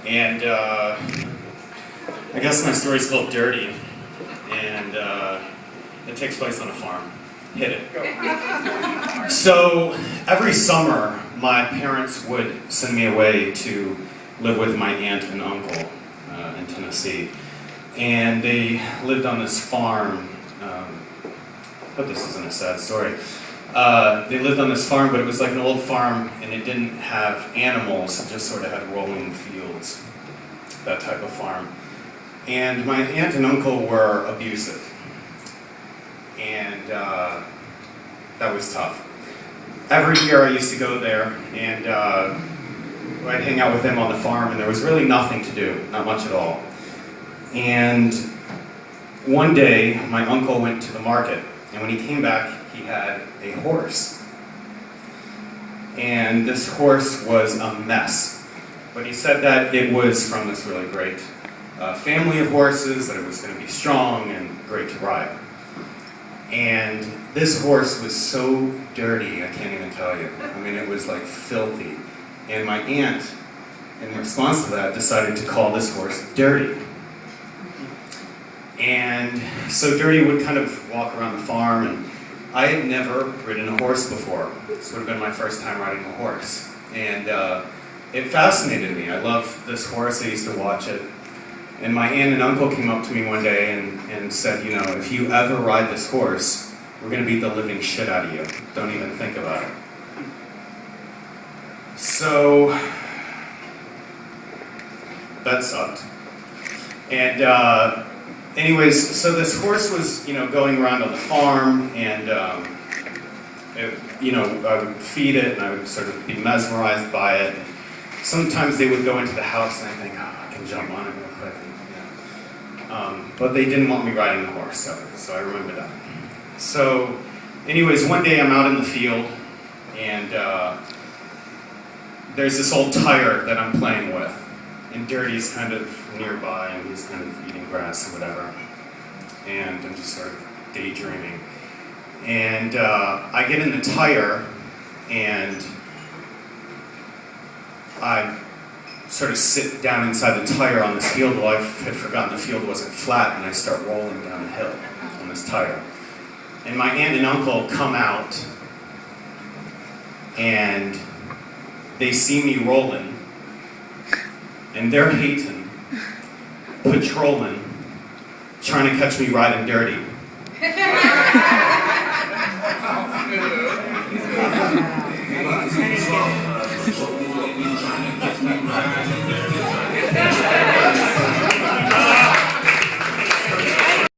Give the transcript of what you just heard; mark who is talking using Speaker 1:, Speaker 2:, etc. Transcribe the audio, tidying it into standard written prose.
Speaker 1: And I guess my story's called Dirty, and it takes place on a farm. Hit it. So every summer, my parents would send me away to live with my aunt and uncle in Tennessee. And they lived on this farm. I hope this isn't a sad story. They lived on this farm, but it was like an old farm, and it didn't have animals. It just sort of had rolling fields, that type of farm. And my aunt and uncle were abusive. And that was tough. Every year I used to go there, and I'd hang out with them on the farm, and there was really nothing to do, not much at all. And one day, my uncle went to the market, and when he came back, he had a horse. And this horse was a mess. But he said that it was from this really great family of horses, that it was going to be strong and great to ride. And this horse was so dirty, I can't even tell you. I mean, it was like filthy. And my aunt, in response to that, decided to call this horse Dirty. And so Dirty would kind of walk around the farm, and I had never ridden a horse before. This would have been my first time riding a horse. And it fascinated me. I loved this horse. I used to watch it. And my aunt and uncle came up to me one day and said, you know, if you ever ride this horse, we're going to beat the living shit out of you. Don't even think about it. So that sucked. And anyways, so this horse was, you know, going around on the farm, and I would feed it, and I would sort of be mesmerized by it. Sometimes they would go into the house, and I'd think, oh, I can jump on it real quick. But they didn't want me riding the horse, so I remember that. So, anyways, one day I'm out in the field, and there's this old tire that I'm playing with, and Dirty's kind of nearby, and he's kind of eating grass or whatever, and I'm just sort of daydreaming. And I get in the tire, and I sort of sit down inside the tire on this field. Well, I had forgotten the field wasn't flat, and I start rolling down the hill on this tire. And my aunt and uncle come out, and they see me rolling, and they're hating, patrolling, trying to catch me riding dirty.